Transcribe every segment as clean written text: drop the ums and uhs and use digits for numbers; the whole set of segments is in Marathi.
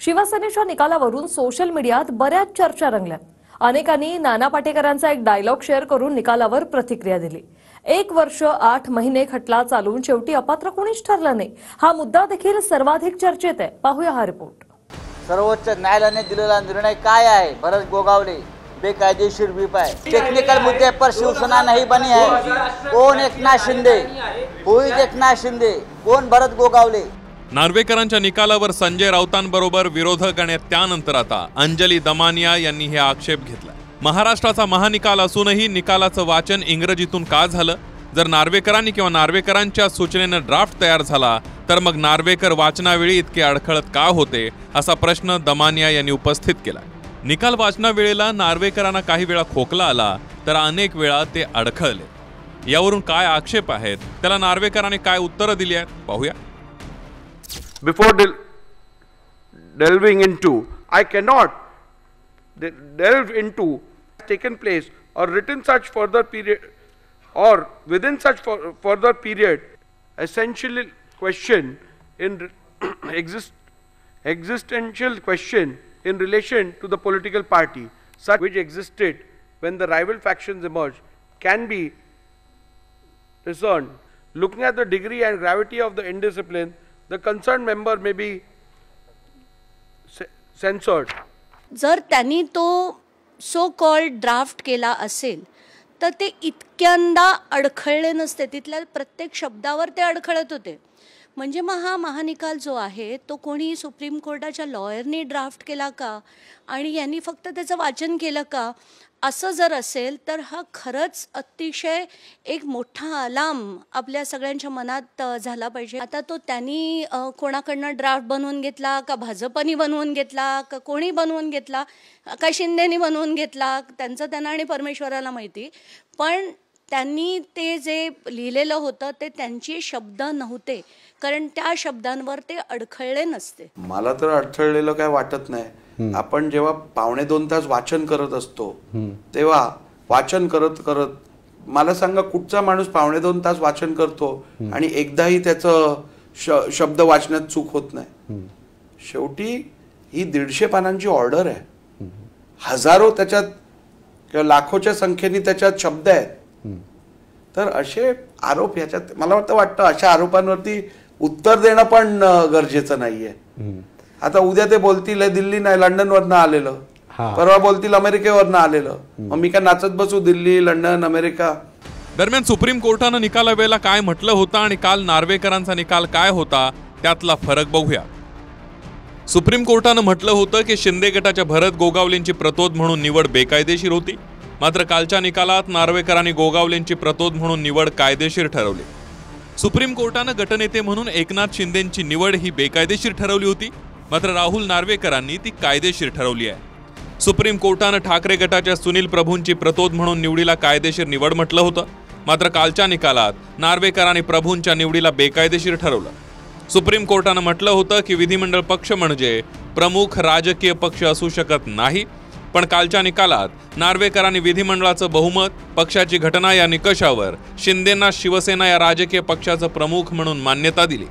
शिवसेनेच्या निकालावरून सोशल मीडियात बऱ्याच चर्चा रंगल्या। अनेकांनी नाना पाटेकरांचा एक डायलॉग शेअर करून निकालावर प्रतिक्रिया दिली। 1 वर्ष 8 महिने खटला चालून शेवटी अपात्र कोणीच ठरलं नाही, हा मुद्दा देखील सर्वाधिक चर्चेत आहे। पाहूया हा रिपोर्ट। सर्वोच्च न्यायालयाने दिलेला निर्णय काय आहे? भरत गोगावले बेकायदेशीर व्हीप है। टेक्निकल मुद्दे पर शिवसेना नहीं बनी है। कौन एकनाथ शिंदे? कोई एकनाथ शिंदे, कौन भरत गोगावले? नार्वेकरांच्या निकालावर संजय राऊतांबरोबर विरोधक आणि त्यानंतर आता अंजली दमानिया यांनी हे आक्षेप घेतला। महाराष्ट्राचा महानिकाल असूनही निकालाचं वाचन इंग्रजीतून का झालं? जर नार्वेकरांनी किंवा नार्वेकरांच्या सूचनेने ड्राफ्ट तयार झाला तर मग नार्वेकर वाचनावेळी इतके अडखळत का होते, असा प्रश्न दमानिया यांनी उपस्थित केला। निकाल वाचनावेळेला नार्वेकरांना काही वेळा खोकला आला तर अनेक वेळा ते अडखळले। यावरून काय आक्षेप आहेत, त्याला नार्वेकरांनी काय उत्तर दिली आहेत, पाहूया। Before delving into, I cannot delve into taken place or written such further period or within such further period essential question in existential question in relation to the political party such which existed when the rival factions emerged can be discerned. Looking at the degree and gravity of the indiscipline, the concerned member may be censored. जर त्यांनी तो सो कॉल्ड ड्राफ्ट केला असेल तर ते इतक्यांदा अडखळले नसते, तिथल्या प्रत्येक शब्दावर ते अडखळत होते। म्हणजे मग हा महानिकाल जो आहे तो कोणी सुप्रीम कोर्टाच्या लॉयरनी ड्राफ्ट केला का आणि यांनी फक्त त्याचं वाचन केलं का? असं जर असेल तर हा खरंच अतिशय एक मोठा अलार्म आपल्या सगळ्यांच्या मनात झाला पाहिजे। आता तो त्यांनी कोणाकडनं ड्राफ्ट बनवून घेतला का, भाजपनी बनवून घेतला का, कोणी बनवून घेतला का, शिंदेनी बनवून घेतला, त्यांचं त्यांना आणि परमेश्वराला माहिती। पण त्यांनी ते जे लिहिलेलं होतं ते त्यांचे शब्द नव्हते, कारण त्या शब्दांवर ते अडखळले नसते। मला तर अडखळलेलं काय वाटत नाही। आपण जेव्हा 1.5-2 तास वाचन करत असतो तेव्हा वाचन करत करत मला सांगा कुठचा माणूस 1.5-2 तास वाचन करतो आणि एकदाही त्याचं शब्द वाचण्यात चूक होत नाही। शेवटी ही 150 पानांची ऑर्डर आहे, हजारो त्याच्यात किंवा लाखोच्या संख्येने त्याच्यात शब्द आहेत। तर असे आरोप याच्यात मला वाटतं अशा आरोपांवरती उत्तर देणं पण गरजेचं नाहीये। आता उद्या ते बोलतील दिल्ली नाही लंडनवरनं आलेलं, परवा बोलतील अमेरिकेवरनं आलेलं, मग मी काय नाचत बसू दिल्ली लंडन अमेरिका? दरम्यान सुप्रीम कोर्टानं निकालावेळेला काय म्हटलं होतं आणि काल नार्वेकरांचा निकाल काय होता त्यातला फरक बघूया। सुप्रीम कोर्टानं म्हटलं होतं की शिंदे गटाच्या भरत गोगावलेंची प्रतोद म्हणून निवड बेकायदेशीर होती, मात्र कालच्या निकालात नार्वेकरांनी गोगावलेंची प्रतोद म्हणून निवड कायदेशीर ठरवली। सुप्रीम कोर्टानं गटनेते म्हणून एकनाथ शिंदेंची निवड ही बेकायदेशीर ठरवली होती, मात्र राहुल नार्वेकरांनी ती कायदेशीर ठरवली आहे। सुप्रीम कोर्टानं ठाकरे गटाच्या सुनील प्रभूंची प्रतोद म्हणून निवडीला कायदेशीर निवड म्हटलं होतं, मात्र कालच्या निकालात नार्वेकरांनी प्रभूंच्या निवडीला बेकायदेशीर ठरवलं। सुप्रीम कोर्टानं म्हटलं होतं की विधिमंडळ पक्ष म्हणजे प्रमुख राजकीय पक्ष असू शकत नाही, पण कालच्या निकालात नार्वेकरांनी विधिमंडळाचं बहुमत, पक्षाची घटना या निकषावर शिंदेंना शिवसेना या राजकीय पक्षाचं प्रमुख म्हणून मान्यता दिली।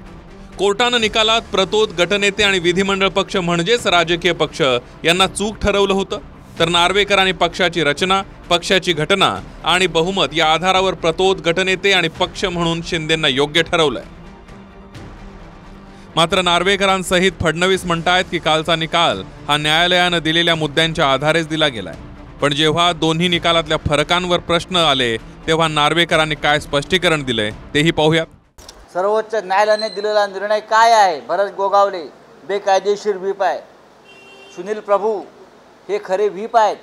कोर्टानं निकालात प्रतोद, गटनेते आणि विधिमंडळ पक्ष म्हणजेच राजकीय पक्ष यांना चूक ठरवलं होतं, तर नार्वेकरांनी पक्षाची रचना, पक्षाची घटना आणि बहुमत या आधारावर प्रतोद, गटनेते आणि पक्ष म्हणून शिंदेंना योग्य ठरवलंय। मात्र नार्वेकरांसहित फडणवीस म्हणतायत की कालचा निकाल हा न्यायालयानं दिलेल्या मुद्द्यांच्या आधारेच दिला गेलाय। पण जेव्हा दोन्ही निकालातल्या फरकांवर प्रश्न आले तेव्हा नार्वेकरांनी काय स्पष्टीकरण दिलंय तेही पाहूयात। सर्वोच्च न्यायालयाने दिलेला निर्णय काय आहे? भरत गोगावले बेकायदेशीर व्हीप आहे। सुनील प्रभू हे खरे व्हीप आहेत।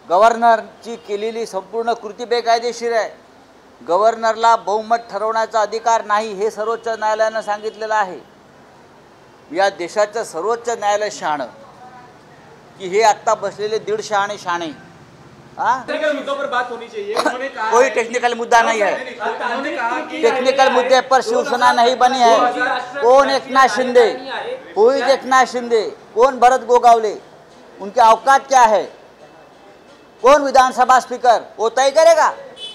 गव्हर्नरची केलेली संपूर्ण कृती बेकायदेशीर आहे। गव्हर्नरला बहुमत ठरवण्याचा अधिकार नाही हे सर्वोच्च न्यायालयानं सांगितलेलं आहे। या देशाचं सर्वोच्च न्यायालय शहाणं की हे आत्ता बसलेले 150 शाणे मुद्दों पर बात होनी चाहिए। कोई टेक्निकल मुद्दा नहीं है। टेक्निकल मुद्दे पर शिवसेना नहीं बनी है। कौन एकनाथ शिंदे? कोई एकनाथ शिंदे, कौन भरत गोगावले? उनके औकात क्या है? कौन विधानसभा स्पीकर? वो तय करेगा।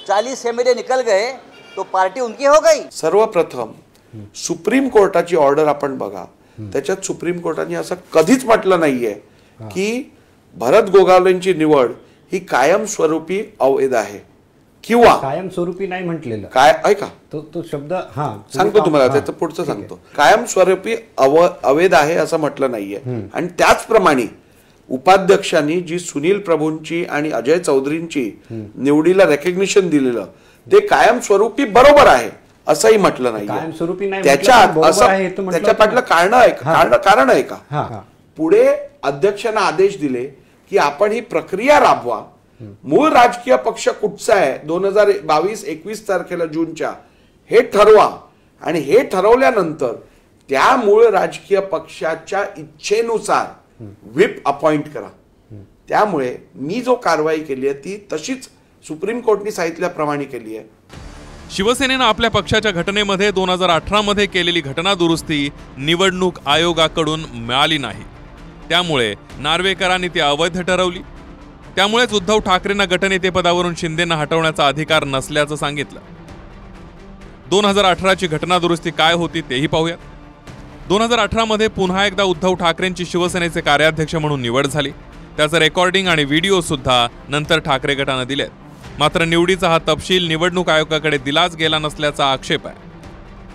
40 एमएलए निकल गए तो पार्टी उनकी हो गई। सर्वप्रथम सुप्रीम कोर्टाची ऑर्डर आपण बघा, त्याच्यात सुप्रीम कोर्टाने असं कधीच म्हटलं नाहीये की भरत गोगावलेंची निवड ही कायमस्वरूपी अवैध आहे किंवा कायमस्वरूपी नाही म्हटलेलं. काय ऐका तो शब्द सांगतो तुम्हाला, त्याचं पुढचं सांगतो. कायमस्वरूपी अवैध आहे असं म्हटलं नाहीये. आणि त्याचप्रमाणे उपाध्यक्षांनी जी सुनील प्रभूंची आणि अजय चौधरींची निवडीला रेकग्निशन दिलेलं ते कायमस्वरूपी बरोबर आहे असंही म्हटलं कायमस्वरूपी नाही. नाही त्याच्यात म्हटलं, असं आहे तर म्हटलं त्याच्या पाठलं कारण आहे का? हा. पुढे अध्यक्षांना आदेश दिले की आपण ही प्रक्रिया राबवा. मूळ राजकीय पक्ष कुठचा आहे 2022-21 तारखेला जूनच्या हे ठरवा आणि हे ठरवल्यानंतर त्या मूळ राजकीय पक्षाच्या इच्छेनुसार व्हिप अपॉइंट करा. त्यामुळे मी जो कारवाई केली आहे ती तशीच सुप्रीम कोर्टने सांगितल्याप्रमाणे केली आहे. शिवसेनेनं आपल्या पक्षाच्या घटनेमध्ये 2018 मध्ये केलेली घटना दुरुस्ती निवडणूक आयोगाकडून मिळाली नाही. त्यामुळे नार्वेकरांनी ती अवैध ठरवली. त्यामुळेच उद्धव ठाकरेंना गटनेतेपदावरून शिंदेंना हटवण्याचा अधिकार नसल्याचं सांगितलं. 2018ची घटना दुरुस्ती काय होती तेही पाहूयात. 2018 मध्ये पुन्हा एकदा उद्धव ठाकरेंची शिवसेनेचे कार्याध्यक्ष म्हणून निवड झाली. त्याचं रेकॉर्डिंग आणि व्हिडिओ सुद्धा नंतर ठाकरे गटानं दिलेत. मात्र निवडीचा हा तपशील निवडणूक आयोगाकडे दिलाच गेला नसल्याचा आक्षेप आहे.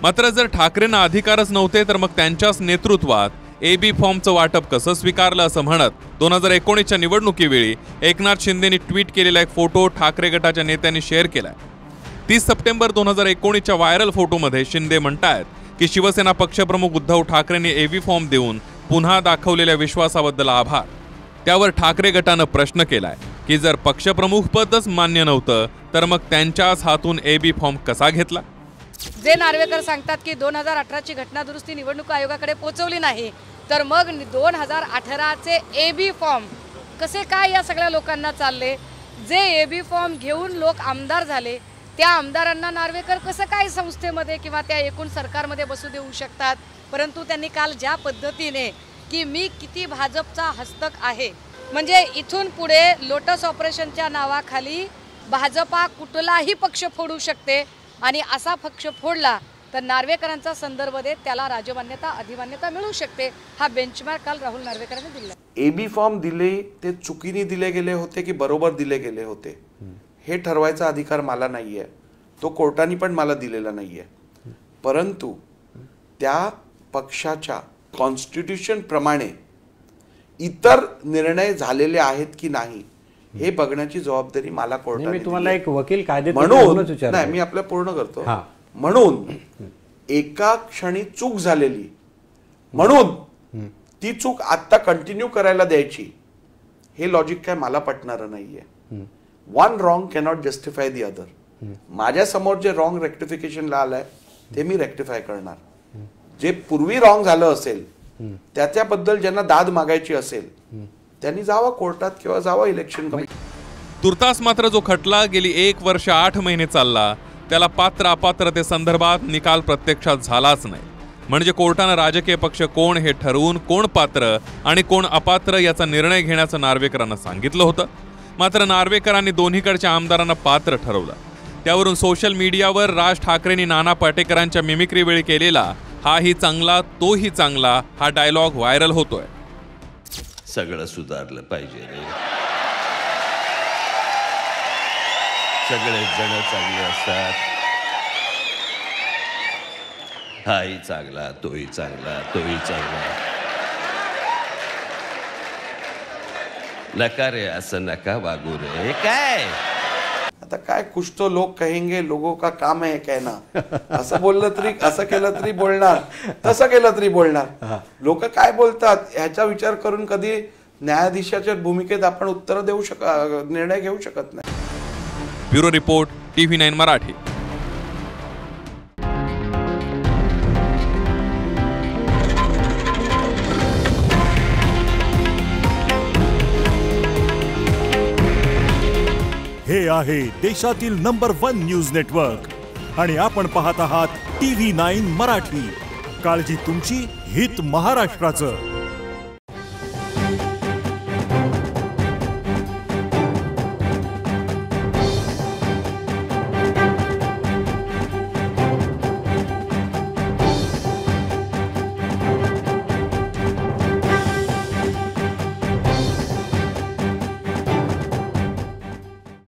मात्र जर ठाकरेंना अधिकारच नव्हते तर मग त्यांच्याच नेतृत्वात AB फॉर्मचं वाटप कसं स्वीकारलं असं म्हणत 2019च्या निवडणुकीवेळी एकनाथ शिंदेंनी ट्विट केलेला एक फोटो ठाकरे गटाच्या नेत्यांनी शेअर केलाय. 30 सप्टेंबर 2019च्या व्हायरल फोटोमध्ये शिंदे म्हणतायत की शिवसेना पक्षप्रमुख उद्धव ठाकरेंनी AB फॉर्म देऊन पुन्हा दाखवलेल्या विश्वासाबद्दल आभार. त्यावर ठाकरे गटानं प्रश्न केलाय की जर पक्षप्रमुख पदच मान्य नव्हतं तर मग त्यांच्याच हातून AB फॉर्म कसा घेतला. जे नार्वेकर सांगतात की 2018ची घटना दुरुस्ती निवडणूक आयोगाकडे पोहोचवली नाही तर मग 2018चे AB फॉर्म कसे काय या सगळ्या लोकांना चालले. जे AB फॉर्म घेऊन लोक आमदार झाले त्या आमदारांना नार्वेकर कसं काय संस्थेमध्ये किंवा त्या एकूण सरकारमध्ये बसू देऊ शकतात. परंतु त्यांनी काल ज्या पद्धतीने की मी किती भाजपचा हस्तक आहे म्हणजे इथून पुढे लोटस ऑपरेशनच्या नावाखाली भाजपा कुठलाही पक्ष फोडू शकते आणि असा पक्ष फोडला तर नार्वेकरांचा संदर्भ देत त्याला राजमान्यता अधिमान्यता मिळू शकते. हा बेंचमार्क काल राहुल नार्वेकरांनी दिला. AB फॉर्म दिले ते चुकीने दिले गेले होते की बरोबर दिले गेले होते हे ठरवायचा अधिकार मला नाहीये. तो कोर्टाने पण मला दिलेला नाहीये. परंतु त्या पक्षाच्या कॉन्स्टिट्यूशन प्रमाणे इतर निर्णय झालेले आहेत की नाही हे बघण्याची जबाबदारी मला कोर्टाने. मी तुम्हाला एक वकील म्हणून नाही मी आपल्या पूर्ण करतो. म्हणून एका क्षणी चूक झालेली म्हणून ती चूक आता कंटिन्यू करायला द्यायची हे लॉजिक काय मला पटणारं नाहीये. One wrong cannot justify the other. माझ्या समोर जे रॉंग रेक्टिफिकेशनला आलंय ते मी रेक्टिफाय करणार. जे पूर्वी रॉंग झालं असेल त्याच्याबद्दल ज्यांना दाद मागायची असेल त्यांनी जावं कोर्टात किंवा जावं इलेक्शन कमिशन. तुर्तास मात्र जो खटला गेली 1 वर्ष 8 महिने चालला त्याला पात्र अपात्रते संदर्भात निकाल प्रत्यक्षात झालाच नाही. म्हणजे कोर्टानं राजकीय पक्ष कोण हे ठरवून कोण पात्र आणि कोण अपात्र याचा निर्णय घेण्याचं नार्वेकरांना सांगितलं होतं. मात्र नार्वेकरांनी दोन्हीकडच्या आमदारांना पात्र ठरवलं. त्यावरून सोशल मीडियावर राज ठाकरेंनी नाना पाटेकरांच्या मिमिक्री वेळी केलेला हाही चांगला तोही चांगला हा डायलॉग व्हायरल होतोय. सगळं सुधारलं पाहिजे रे. सगळे जण चांगले असतात. हाही चांगला तोही चांगला तोही चांगला. नका रे असं नका वागू रे. काय आता काय कुछ तो लोग कहेंगे लोगों का काम है कहना. असं बोललं तरी असं केलं तरी बोलणार तसं केलं तरी बोलणार. लोक काय बोलतात ह्याचा विचार करून कधी न्यायाधीशाच्या भूमिकेत आपण उत्तर देऊ निर्णय घेऊ शकत नाही. Bureau report TV9 Marathi. हे आहे देशातील नंबर 1 न्यूज नेटवर्क आणि आपण पाहत आहात TV9 मराठी. काळजी तुमची, हित महाराष्ट्राचं.